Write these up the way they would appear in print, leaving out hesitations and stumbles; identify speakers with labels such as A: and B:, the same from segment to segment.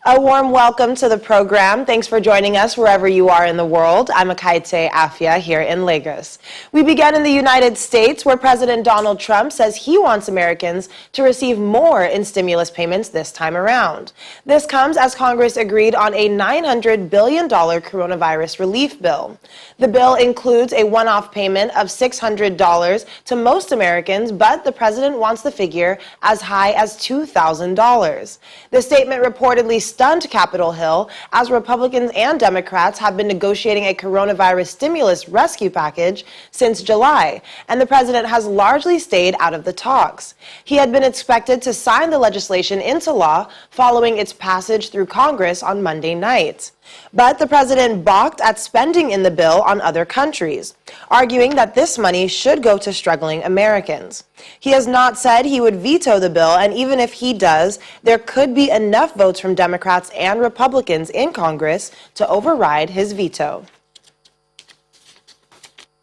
A: A warm welcome to the program. Thanks for joining us wherever you are in the world. I'm Akaite Afia here in Lagos. We begin in the United States, where President Donald Trump says he wants Americans to receive more in stimulus payments this time around. This comes as Congress agreed on a $900 billion coronavirus relief bill. The bill includes a one-off payment of $600 to most Americans, but the president wants the figure as high as $2,000. The statement reportedly stunned Capitol Hill, as Republicans and Democrats have been negotiating a coronavirus stimulus rescue package since July, and the president has largely stayed out of the talks. He had been expected to sign the legislation into law following its passage through Congress on Monday night. But the president balked at spending in the bill on other countries, arguing that this money should go to struggling Americans. He has not said he would veto the bill, and even if he does, there could be enough votes from Democrats and Republicans in Congress to override his veto.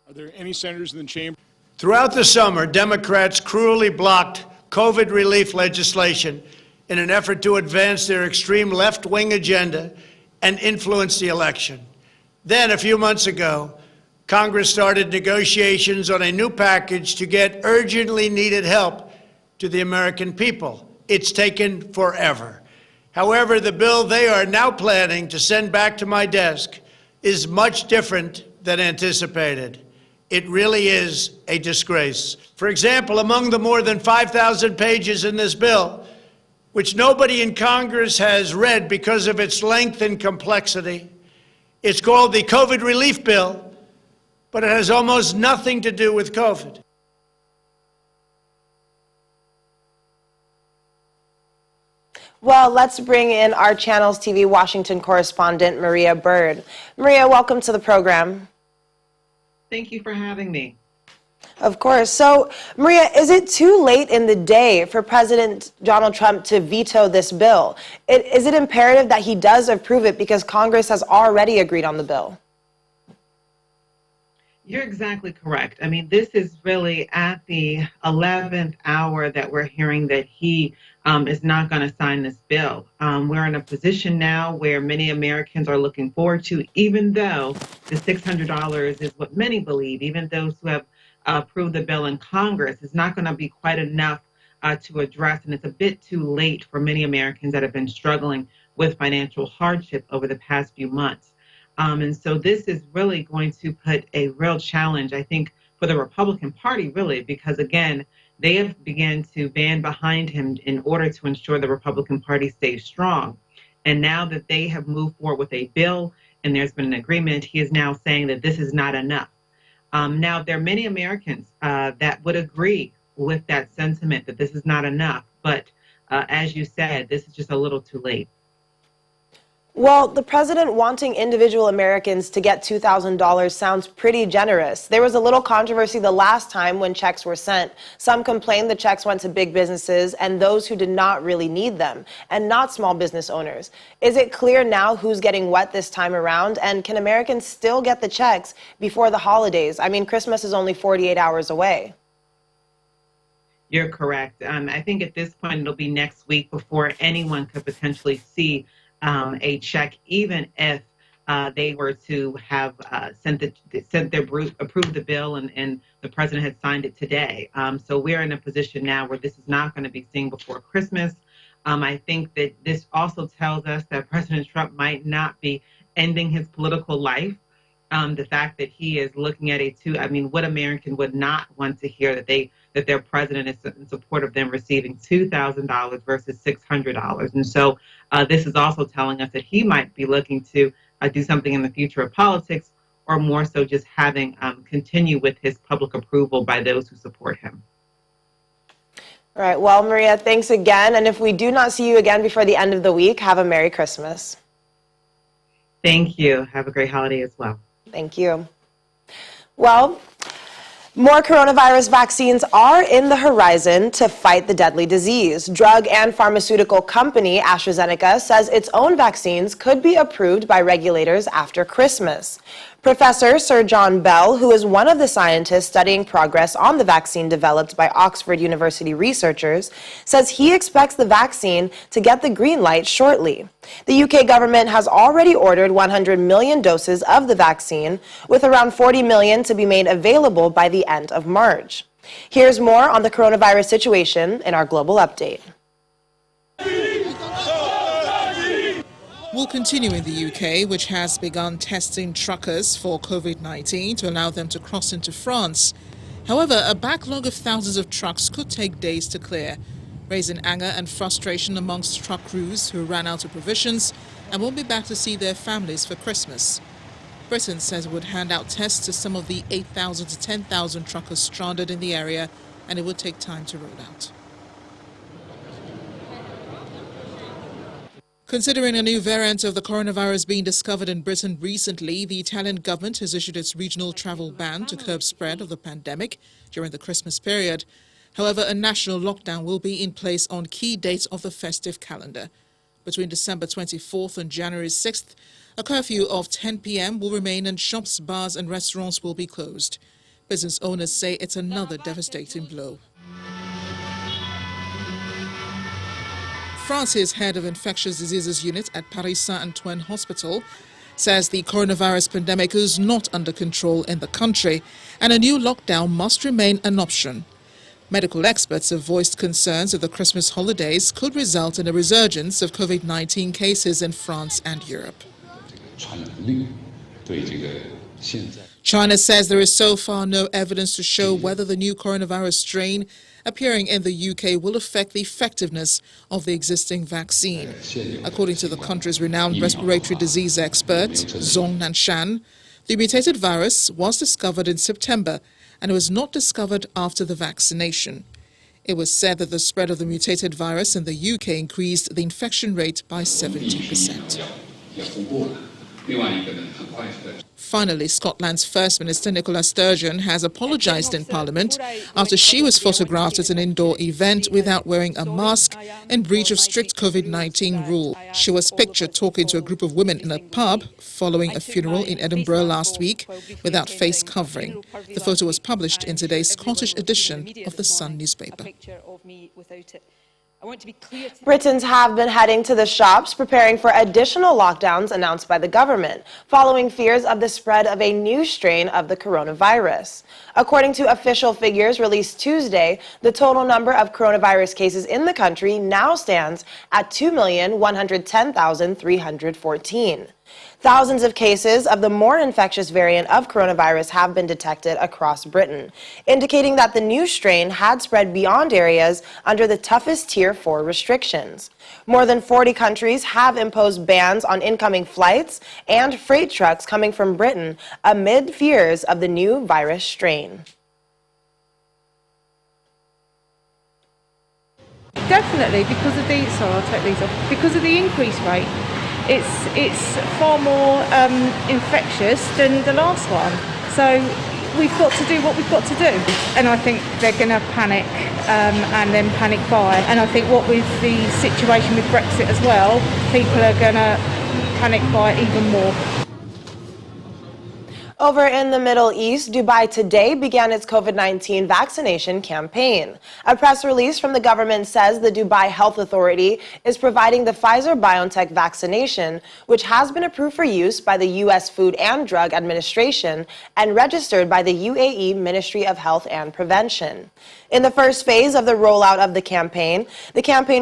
B: Are there any senators in the chamber?
C: Throughout the summer, Democrats cruelly blocked COVID relief legislation in an effort to advance their extreme left-wing agenda and influence the election. Then, a few months ago, Congress started negotiations on a new package to get urgently needed help to the American people. It's taken forever. However, the bill they are now planning to send back to my desk is much different than anticipated. It really is a disgrace. For example, among the more than 5,000 pages in this bill, which nobody in Congress has read because of its length and complexity, it's called the COVID relief bill, but it has almost nothing to do with COVID.
A: Well, let's bring in our Channels TV Washington correspondent, Maria Bird. Maria, welcome to the program.
D: Thank you for having me.
A: Of course. So, Maria, is it too late in the day for President Donald Trump to veto this bill? Is it imperative that he does approve it because Congress has already agreed on the bill?
D: You're exactly correct. I mean, this is really at the 11th hour that we're hearing that he is not going to sign this bill. We're in a position now where many Americans are looking forward to, even though the $600 is what many believe, even those who have approved the bill in Congress, is not going to be quite enough to address, and it's a bit too late for many Americans that have been struggling with financial hardship over the past few months. And so this is really going to put a real challenge, I think, for the Republican Party, really, because, again, they have begun to band behind him in order to ensure the Republican Party stays strong. And now that they have moved forward with a bill and there's been an agreement, he is now saying that this is not enough. Now, there are many Americans that would agree with that sentiment that this is not enough. But as you said, this is just a little too late.
A: Well, the president wanting individual Americans to get $2,000 sounds pretty generous. There was a little controversy the last time when checks were sent. Some complained the checks went to big businesses and those who did not really need them, and not small business owners. Is it clear now who's getting what this time around? And can Americans still get the checks before the holidays? I mean, Christmas is only 48 hours away.
D: You're correct. I think at this point it'll be next week before anyone could potentially see a check, even if they were to have approved the bill and the president had signed it today. So we're in a position now where this is not going to be seen before Christmas. I think that this also tells us that President Trump might not be ending his political life. The fact that he is looking at what American would not want to hear that their president is in support of them receiving $2,000 versus $600. And so this is also telling us that he might be looking to do something in the future of politics, or more so just having continue with his public approval by those who support him.
A: All right. Well, Maria, thanks again. And if we do not see you again before the end of the week, have a Merry Christmas.
D: Thank you. Have a great holiday as well.
A: Thank you. Well, more coronavirus vaccines are in the horizon to fight the deadly disease. Drug and pharmaceutical company AstraZeneca says its own vaccines could be approved by regulators after Christmas. Professor Sir John Bell, who is one of the scientists studying progress on the vaccine developed by Oxford University researchers, says he expects the vaccine to get the green light shortly. The UK government has already ordered 100 million doses of the vaccine, with around 40 million to be made available by the end of March. Here's more on the coronavirus situation in our global update.
E: Will continue in the UK, which has begun testing truckers for COVID-19 to allow them to cross into France. However, a backlog of thousands of trucks could take days to clear, raising anger and frustration amongst truck crews who ran out of provisions and won't be back to see their families for Christmas. Britain says it would hand out tests to some of the 8,000 to 10,000 truckers stranded in the area, and it would take time to roll out. Considering a new variant of the coronavirus being discovered in Britain recently, the Italian government has issued its regional travel ban to curb spread of the pandemic during the Christmas period. However, a national lockdown will be in place on key dates of the festive calendar. Between December 24th and January 6th, a curfew of 10 p.m. will remain and shops, bars and restaurants will be closed. Business owners say it's another devastating blow. France's head of infectious diseases unit at Paris Saint-Antoine Hospital says the coronavirus pandemic is not under control in the country and a new lockdown must remain an option. Medical experts have voiced concerns that the Christmas holidays could result in a resurgence of COVID-19 cases in France and Europe. China says there is so far no evidence to show whether the new coronavirus strain appearing in the UK will affect the effectiveness of the existing vaccine. According to the country's renowned respiratory disease expert, Zhong Nanshan, the mutated virus was discovered in September and it was not discovered after the vaccination. It was said that the spread of the mutated virus in the UK increased the infection rate by 70%. Finally, Scotland's First Minister Nicola Sturgeon has apologised in Parliament after she was photographed at an indoor event without wearing a mask in breach of strict COVID-19 rule. She was pictured talking to a group of women in a pub following a funeral in Edinburgh last week without face covering. The photo was published in today's Scottish edition of the Sun newspaper.
A: Britons have been heading to the shops preparing for additional lockdowns announced by the government, following fears of the spread of a new strain of the coronavirus. According to official figures released Tuesday, the total number of coronavirus cases in the country now stands at 2,110,314. Thousands of cases of the more infectious variant of coronavirus have been detected across Britain, indicating that the new strain had spread beyond areas under the toughest Tier 4 restrictions. More than 40 countries have imposed bans on incoming flights and freight trucks coming from Britain amid fears of the new virus strain.
F: Definitely, because of the, sorry, I'll take these off, because of the increase rate. It's far more infectious than the last one. So we've got to do what we've got to do. And I think they're going to panic and then panic buy. And I think what with the situation with Brexit as well, people are going to panic buy even more.
A: Over in the Middle East, Dubai today began its COVID-19 vaccination campaign. A press release from the government says the Dubai Health Authority is providing the Pfizer-BioNTech vaccination, which has been approved for use by the U.S. Food and Drug Administration and registered by the UAE Ministry of Health and Prevention. In the first phase of the rollout of the campaign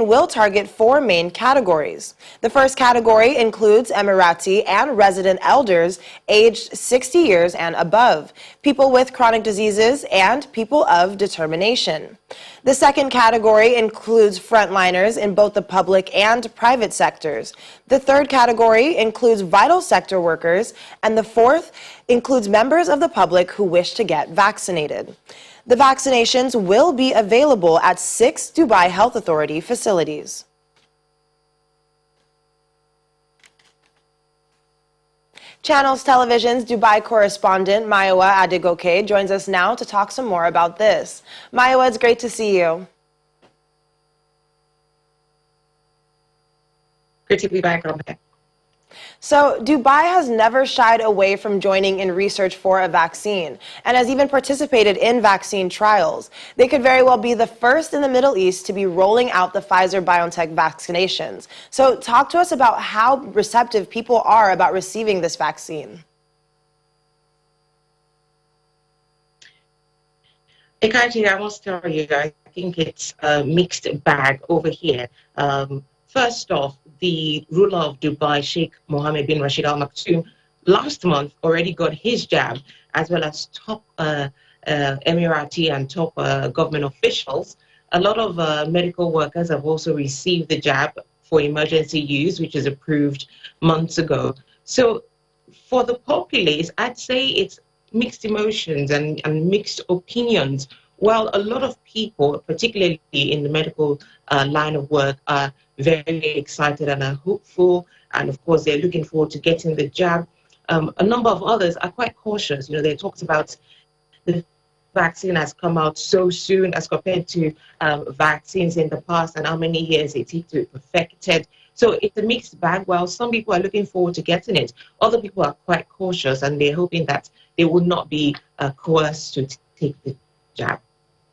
A: will target 4 main categories. The first category includes Emirati and resident elders aged 60 years and above, people with chronic diseases, and people of determination. The second category includes frontliners in both the public and private sectors. The third category includes vital sector workers, and the fourth includes members of the public who wish to get vaccinated. The vaccinations will be available at 6 Dubai Health Authority facilities. Channels Television's Dubai correspondent Maiwa Adegoke joins us now to talk some more about this. Maiwa, it's great to see you.
G: Good to be back on that.
A: So, Dubai has never shied away from joining in research for a vaccine and has even participated in vaccine trials. They could very well be the first in the Middle East to be rolling out the Pfizer-BioNTech vaccinations. So, talk to us about how receptive people are about receiving this vaccine.
G: Ekaji, I must tell you, I think it's a mixed bag over here. First off, the ruler of Dubai, Sheikh Mohammed bin Rashid Al Maktoum, last month already got his jab, as well as top Emirati and top government officials. A lot of medical workers have also received the jab for emergency use, which is approved months ago. So for the populace, I'd say it's mixed emotions and mixed opinions. While a lot of people, particularly in the medical line of work, are very excited and are hopeful, and of course they're looking forward to getting the jab, a number of others are quite cautious. You know, they talked about the vaccine has come out so soon as compared to vaccines in the past and how many years it took to be perfected. So it's a mixed bag. While some people are looking forward to getting it, other people are quite cautious and they're hoping that they will not be coerced to take the jab.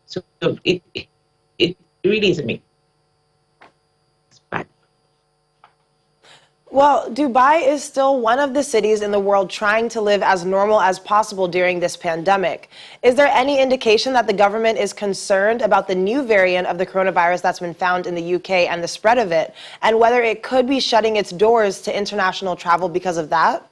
G: So it really is a mixed bag.
A: Well, Dubai is still one of the cities in the world trying to live as normal as possible during this pandemic. Is there any indication that the government is concerned about the new variant of the coronavirus that's been found in the UK and the spread of it, and whether it could be shutting its doors to international travel because of that?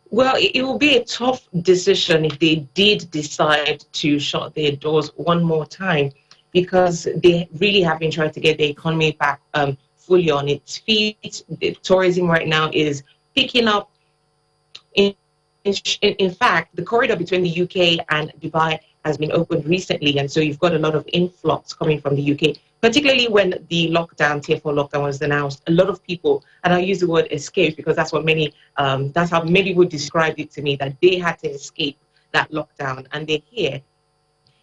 G: Well, it will be a tough decision if they did decide to shut their doors one more time, because they really have been trying to get the economy back fully on its feet. The tourism right now is picking up. In fact, the corridor between the UK and Dubai has been opened recently, and so you've got a lot of influx coming from the UK, particularly when the lockdown, Tier 4 lockdown was announced. A lot of people, and I use the word escape because that's what that's how many would describe it to me, that they had to escape that lockdown, and they're here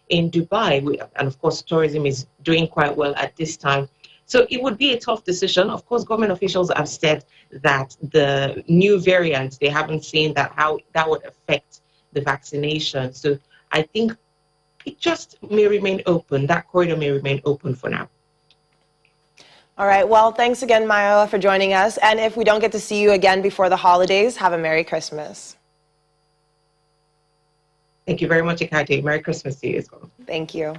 G: in Dubai, and of course tourism is doing quite well at this time. So it would be a tough decision. Of course, government officials have said that the new variants, they haven't seen that how that would affect the vaccination. So I think it just may remain open. That corridor may remain open for now.
A: All right. Well, thanks again, Maya, for joining us. And if we don't get to see you again before the holidays, have a Merry Christmas.
G: Thank you very much, Ikati. Merry Christmas to you as well.
A: Thank you.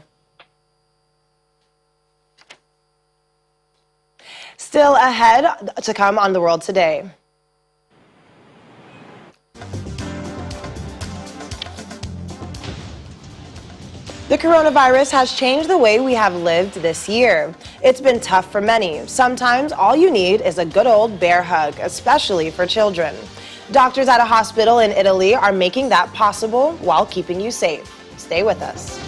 A: Still ahead to come on The World Today. The coronavirus has changed the way we have lived this year. It's been tough for many. Sometimes all you need is a good old bear hug, especially for children. Doctors at a hospital in Italy are making that possible while keeping you safe. Stay with us.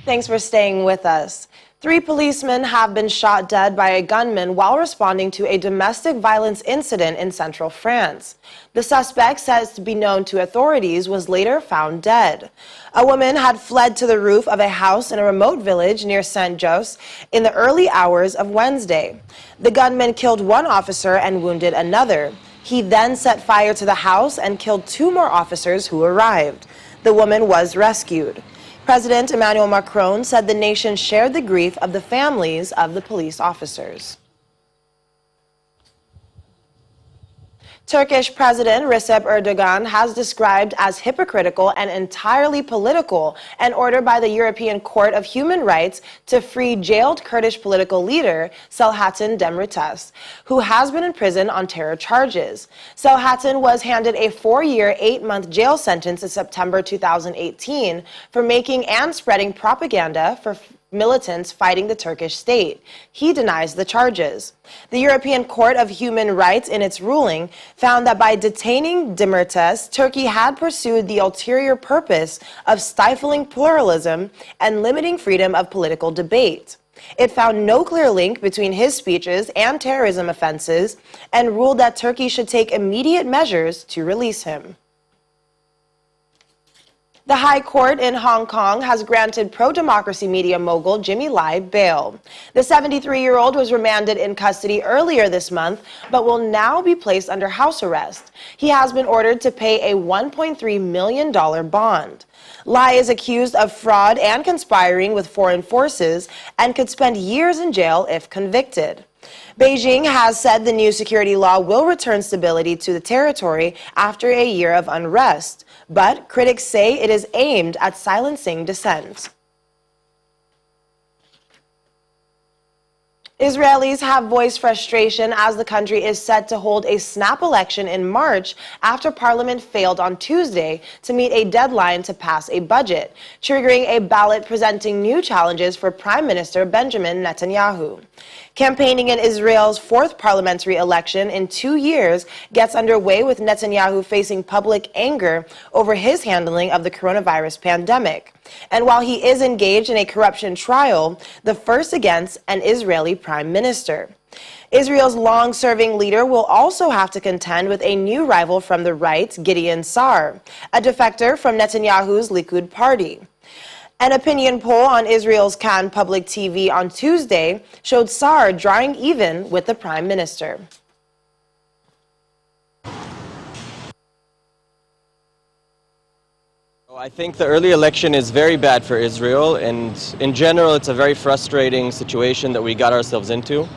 A: Thanks for staying with us. 3 policemen have been shot dead by a gunman while responding to a domestic violence incident in central France. The suspect, said to be known to authorities, was later found dead. A woman had fled to the roof of a house in a remote village near Saint-Jos in the early hours of Wednesday. The gunman killed one officer and wounded another. He then set fire to the house and killed 2 more officers who arrived. The woman was rescued. President Emmanuel Macron said the nation shared the grief of the families of the police officers. Turkish President Recep Erdogan has described as hypocritical and entirely political an order by the European Court of Human Rights to free jailed Kurdish political leader Selahattin Demirtas, who has been in prison on terror charges. Selahattin was handed a 4-year, 8-month jail sentence in September 2018 for making and spreading propaganda for militants fighting the Turkish state. He denies the charges. The European Court of Human Rights, in its ruling, found that by detaining Demirtas, Turkey had pursued the ulterior purpose of stifling pluralism and limiting freedom of political debate. It found no clear link between his speeches and terrorism offenses and ruled that Turkey should take immediate measures to release him. The High Court in Hong Kong has granted pro-democracy media mogul Jimmy Lai bail. The 73-year-old was remanded in custody earlier this month, but will now be placed under house arrest. He has been ordered to pay a $1.3 million bond. Lai is accused of fraud and conspiring with foreign forces and could spend years in jail if convicted. Beijing has said the new security law will return stability to the territory after a year of unrest, but critics say it is aimed at silencing dissent. Israelis have voiced frustration as the country is set to hold a snap election in March after parliament failed on Tuesday to meet a deadline to pass a budget, triggering a ballot presenting new challenges for Prime Minister Benjamin Netanyahu. Campaigning in Israel's fourth parliamentary election in 2 years gets underway with Netanyahu facing public anger over his handling of the coronavirus pandemic. And while he is engaged in a corruption trial, the first against an Israeli prime minister. Israel's long-serving leader will also have to contend with a new rival from the right, Gideon Sa'ar, a defector from Netanyahu's Likud party. An opinion poll on Israel's Cannes public TV on Tuesday showed Sa'ar drawing even with the prime minister.
H: I think the early election is very bad for Israel, and in general it's a very frustrating situation that we got ourselves into.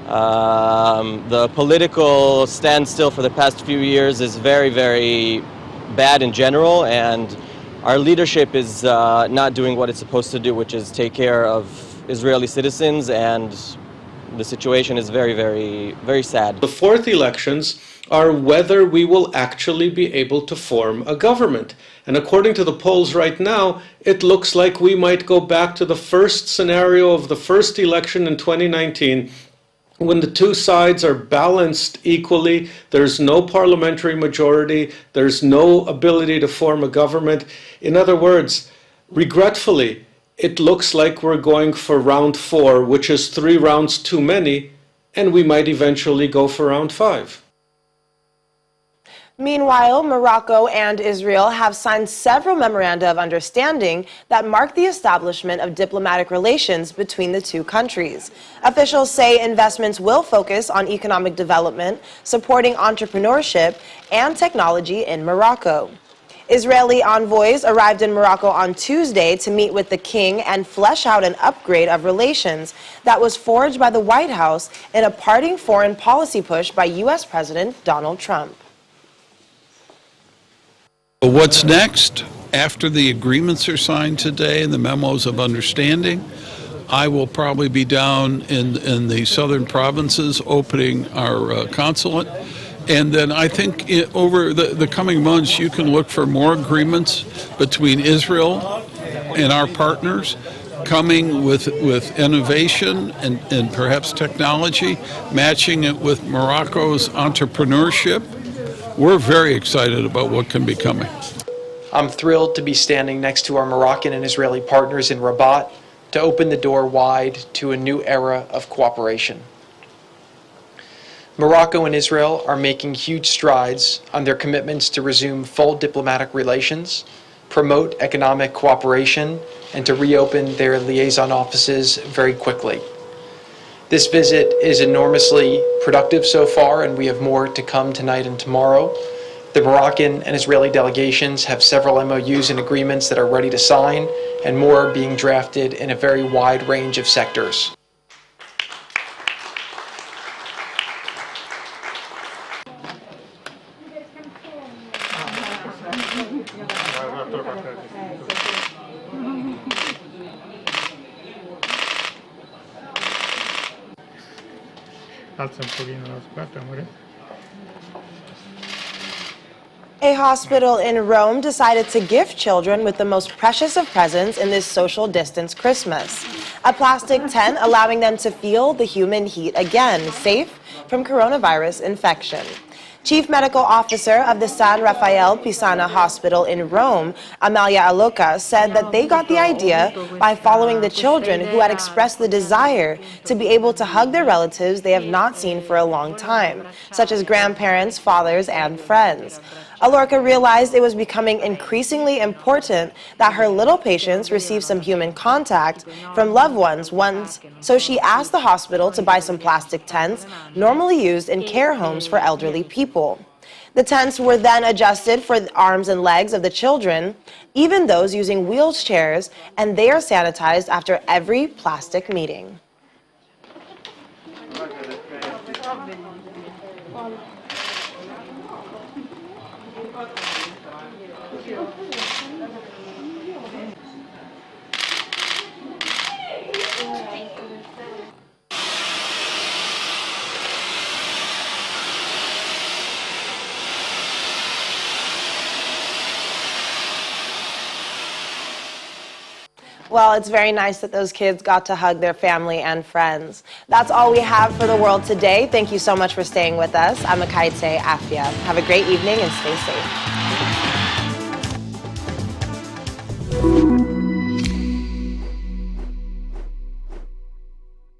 H: The political standstill for the past few years is very, very bad in general, and our leadership is not doing what it's supposed to do, which is take care of Israeli citizens, and the situation is very, very, very sad.
I: The fourth elections are whether we will actually be able to form a government. And according to the polls right now, it looks like we might go back to the first scenario of the first election in 2019, when the two sides are balanced equally, there's no parliamentary majority, there's no ability to form a government. In other words, regretfully, it looks like we're going for round 4, which is 3 rounds too many, and we might eventually go for round 5.
A: Meanwhile, Morocco and Israel have signed several memoranda of understanding that mark the establishment of diplomatic relations between the two countries. Officials say investments will focus on economic development, supporting entrepreneurship and technology in Morocco. Israeli envoys arrived in Morocco on Tuesday to meet with the king and flesh out an upgrade of relations that was forged by the White House in a parting foreign policy push by U.S. President Donald Trump.
J: What's next? After the agreements are signed today and the memos of understanding, I will probably be down in the southern provinces opening our consulate. And then I think over the coming months, you can look for more agreements between Israel and our partners, coming with innovation and perhaps technology, matching it with Morocco's entrepreneurship. We're very excited about what can be coming.
K: I'm thrilled to be standing next to our Moroccan and Israeli partners in Rabat to open the door wide to a new era of cooperation. Morocco and Israel are making huge strides on their commitments to resume full diplomatic relations, promote economic cooperation, and to reopen their liaison offices very quickly. This visit is enormously productive so far, and we have more to come tonight and tomorrow. The Moroccan and Israeli delegations have several MOUs and agreements that are ready to sign, and more are being drafted in a very wide range of sectors.
A: A hospital in Rome decided to gift children with the most precious of presents in this social distance Christmas. A plastic tent allowing them to feel the human heat again, safe from coronavirus infection. Chief Medical Officer of the San Rafael Pisana Hospital in Rome, Amalia Aloca, said that they got the idea by following the children who had expressed the desire to be able to hug their relatives they have not seen for a long time, such as grandparents, fathers, and friends. Alorca realized it was becoming increasingly important that her little patients receive some human contact from loved ones, so she asked the hospital to buy some plastic tents normally used in care homes for elderly people. The tents were then adjusted for the arms and legs of the children, even those using wheelchairs, and they are sanitized after every plastic meeting. Well, it's very nice that those kids got to hug their family and friends. That's all we have for the world today. Thank you so much for staying with us. I'm Akaite Afia. Have a great evening and stay safe.